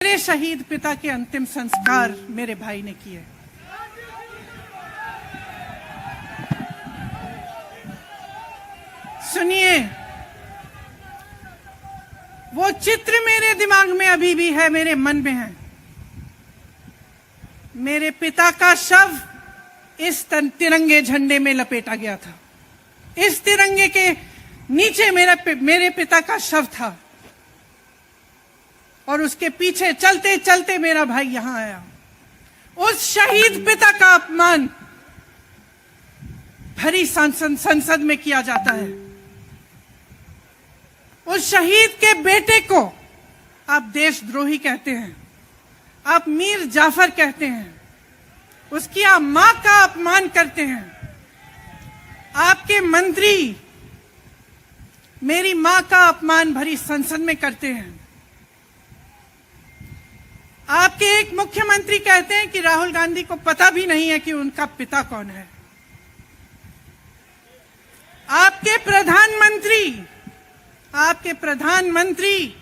मेरे शहीद पिता के अंतिम संस्कार मेरे भाई ने किए। सुनिए, वो चित्र मेरे दिमाग में अभी भी है, मेरे मन में है। मेरे पिता का शव इस तिरंगे झंडे में लपेटा गया था। इस तिरंगे के नीचे मेरे पिता का शव था और उसके पीछे चलते चलते मेरा भाई यहां आया। उस शहीद पिता का अपमान भरी संसद में किया जाता है। उस शहीद के बेटे को आप देशद्रोही कहते हैं, आप मीर जाफर कहते हैं, उसकी आप मां का अपमान करते हैं। आपके मंत्री मेरी मां का अपमान भरी संसद में करते हैं। आपके एक मुख्यमंत्री कहते हैं कि राहुल गांधी को पता भी नहीं है कि उनका पिता कौन है। आपके प्रधानमंत्री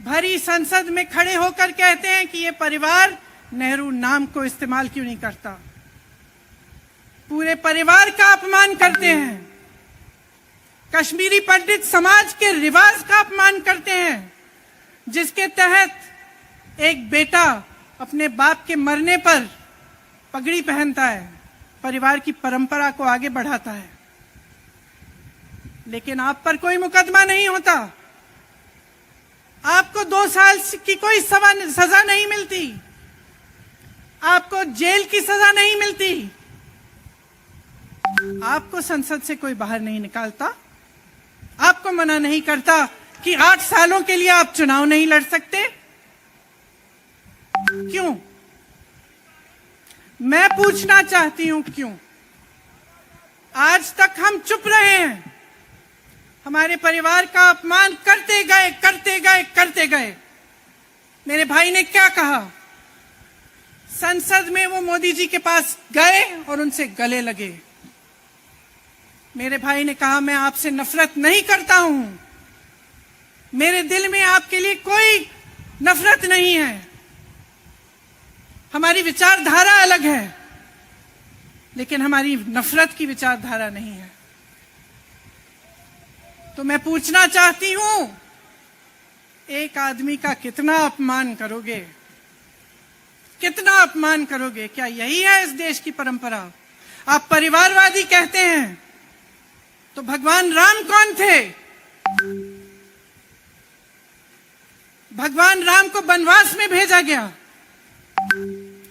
भरी संसद में खड़े होकर कहते हैं कि ये परिवार नेहरू नाम को इस्तेमाल क्यों नहीं करता। पूरे परिवार का अपमान करते हैं। कश्मीरी पंडित समाज के रिवाज का अपमान करते हैं, जिसके तहत एक बेटा अपने बाप के मरने पर पगड़ी पहनता है, परिवार की परंपरा को आगे बढ़ाता है। लेकिन आप पर कोई मुकदमा नहीं होता, आपको 2 साल की कोई सजा नहीं मिलती, आपको जेल की सजा नहीं मिलती, आपको संसद से कोई बाहर नहीं निकालता, आपको मना नहीं करता कि 8 सालों के लिए आप चुनाव नहीं लड़ सकते। क्यों? मैं पूछना चाहती हूं, क्यों? आज तक हम चुप रहे हैं, हमारे परिवार का अपमान करते गए। मेरे भाई ने क्या कहा? संसद में वो मोदी जी के पास गए और उनसे गले लगे। मेरे भाई ने कहा, मैं आपसे नफरत नहीं करता हूं, मेरे दिल में आपके लिए कोई नफरत नहीं है, हमारी विचारधारा अलग है, लेकिन हमारी नफरत की विचारधारा नहीं है। तो मैं पूछना चाहती हूं, एक आदमी का कितना अपमान करोगे? कितना अपमान करोगे? क्या यही है इस देश की परंपरा? आप परिवारवादी कहते हैं, तो भगवान राम कौन थे? भगवान राम को वनवास में भेजा गया,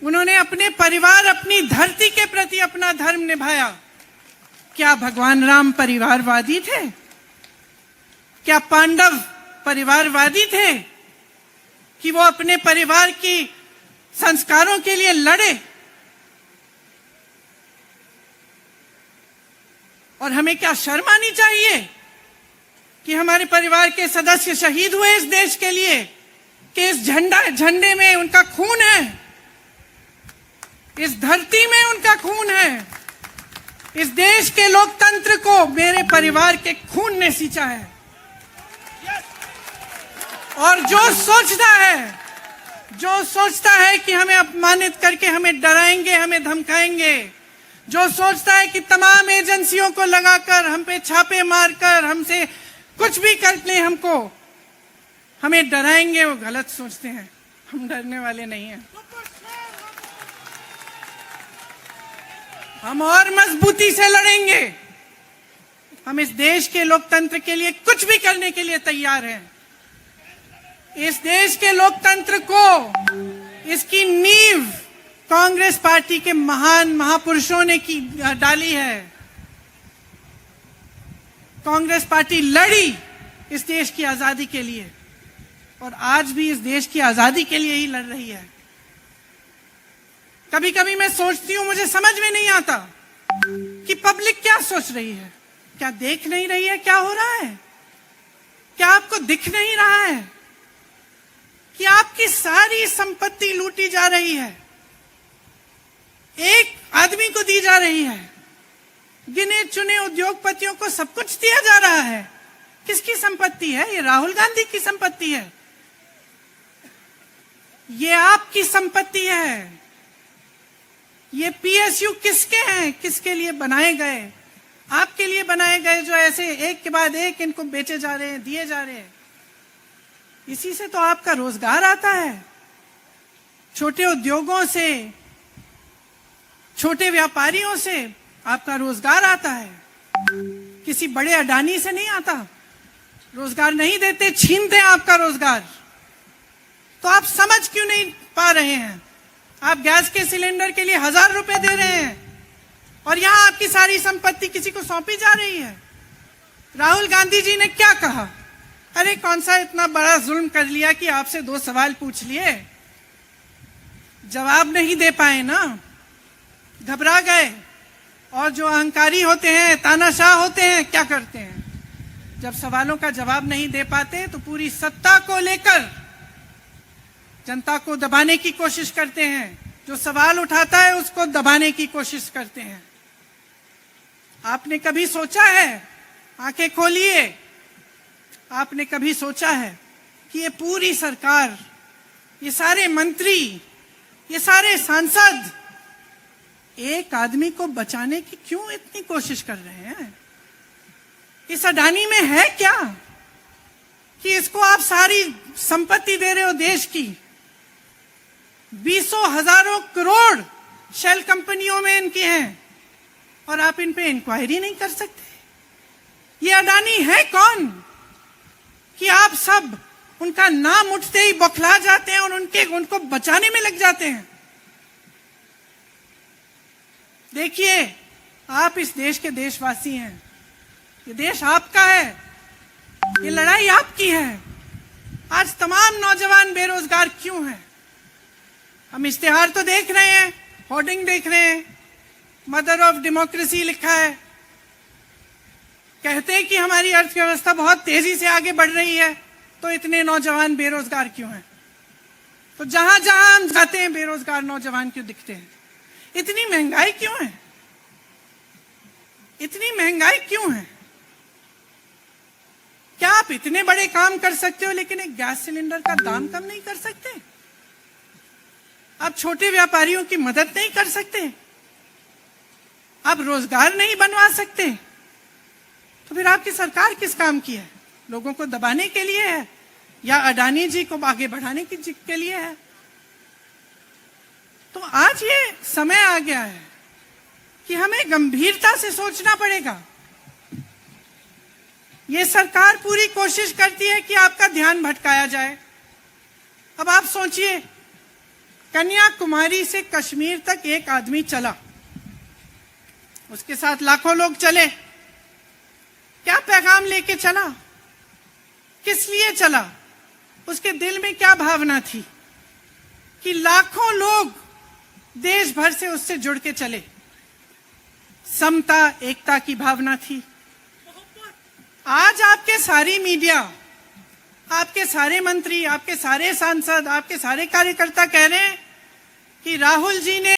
उन्होंने अपने परिवार, अपनी धरती के प्रति अपना धर्म निभाया। क्या भगवान राम परिवारवादी थे? क्या पांडव परिवारवादी थे कि वो अपने परिवार की संस्कारों के लिए लड़े? और हमें क्या शर्म आनी चाहिए कि हमारे परिवार के सदस्य शहीद हुए इस देश के लिए, कि इस झंडे में उनका खून है, इस धरती में उनका खून है, इस देश के लोकतंत्र को मेरे परिवार के खून ने सींचा है। और जो सोचता है कि हमें अपमानित करके हमें डराएंगे, हमें धमकाएंगे, जो सोचता है कि तमाम एजेंसियों को लगाकर, हम पे छापे मारकर, हमसे कुछ भी कर ले, हमें डराएंगे, वो गलत सोचते हैं। हम डरने वाले नहीं हैं। हम और मजबूती से लड़ेंगे। हम इस देश के लोकतंत्र के लिए कुछ भी करने के लिए तैयार हैं। इस देश के लोकतंत्र को, इसकी नींव कांग्रेस पार्टी के महान महापुरुषों ने डाली है। कांग्रेस पार्टी लड़ी इस देश की आजादी के लिए, और आज भी इस देश की आजादी के लिए ही लड़ रही है। कभी कभी मैं सोचती हूं, मुझे समझ में नहीं आता कि पब्लिक क्या सोच रही है। क्या देख नहीं रही है क्या हो रहा है? क्या आपको दिख नहीं रहा है कि आपकी सारी संपत्ति लूटी जा रही है, एक आदमी को दी जा रही है, गिने चुने उद्योगपतियों को सब कुछ दिया जा रहा है? किसकी संपत्ति है? ये राहुल गांधी की संपत्ति है। ये आपकी संपत्ति है। ये पीएसयू किसके हैं, किसके लिए बनाए गए? आपके लिए बनाए गए, जो ऐसे एक के बाद एक इनको बेचे जा रहे हैं, दिए जा रहे हैं। इसी से तो आपका रोजगार आता है। छोटे उद्योगों से, छोटे व्यापारियों से आपका रोजगार आता है। किसी बड़े अडानी से नहीं आता। रोजगार नहीं देते, छीनते हैं आपका रोजगार। तो आप समझ क्यों नहीं पा रहे हैं? आप गैस के सिलेंडर के लिए 1000 रुपए दे रहे हैं और यहां आपकी सारी संपत्ति किसी को सौंपी जा रही है। राहुल गांधी जी ने क्या कहा? अरे कौन सा इतना बड़ा जुल्म कर लिया कि आपसे 2 सवाल पूछ लिए, जवाब नहीं दे पाए ना, घबरा गए। और जो अहंकारी होते हैं, तानाशाह होते हैं, क्या करते हैं? जब सवालों का जवाब नहीं दे पाते तो पूरी सत्ता को लेकर जनता को दबाने की कोशिश करते हैं। जो सवाल उठाता है उसको दबाने की कोशिश करते हैं। आपने कभी सोचा है, आंखें खोलिए, आपने कभी सोचा है कि ये पूरी सरकार, ये सारे मंत्री, ये सारे सांसद एक आदमी को बचाने की क्यों इतनी कोशिश कर रहे हैं? इस अडानी में है क्या कि इसको आप सारी संपत्ति दे रहे हो देश की? 20 हजारों करोड़ शेल कंपनियों में इनकी हैं और आप इन पे इंक्वायरी नहीं कर सकते। ये अडानी है कौन कि आप सब उनका नाम उठते ही बौखला जाते हैं और उनको बचाने में लग जाते हैं? देखिए, आप इस देश के देशवासी हैं। ये देश आपका है, ये लड़ाई आपकी है। आज तमाम नौजवान बेरोजगार क्यों हैं? हम इश्तिहार तो देख रहे हैं, होर्डिंग देख रहे हैं, मदर ऑफ डेमोक्रेसी लिखा है। कहते हैं कि हमारी अर्थव्यवस्था बहुत तेजी से आगे बढ़ रही है, तो इतने नौजवान बेरोजगार क्यों हैं? तो जहां जहां हम जाते हैं बेरोजगार नौजवान क्यों दिखते हैं? इतनी महंगाई क्यों है? इतनी महंगाई क्यों है? क्या आप इतने बड़े काम कर सकते हो लेकिन एक गैस सिलेंडर का दाम कम नहीं कर सकते? आप छोटे व्यापारियों की मदद नहीं कर सकते? आप रोजगार नहीं बनवा सकते? तो फिर आपकी सरकार किस काम की है? लोगों को दबाने के लिए है या अडानी जी को आगे बढ़ाने के लिए है? तो आज ये समय आ गया है कि हमें गंभीरता से सोचना पड़ेगा। ये सरकार पूरी कोशिश करती है कि आपका ध्यान भटकाया जाए। अब आप सोचिए, कन्याकुमारी से कश्मीर तक एक आदमी चला, उसके साथ लाखों लोग चले। क्या पैगाम लेके चला? किस लिए चला? उसके दिल में क्या भावना थी कि लाखों लोग देश भर से उससे जुड़ के चले? समता, एकता की भावना थी। आज आपके सारी मीडिया, आपके सारे मंत्री, आपके सारे सांसद, आपके सारे कार्यकर्ता कह रहे हैं कि राहुल जी ने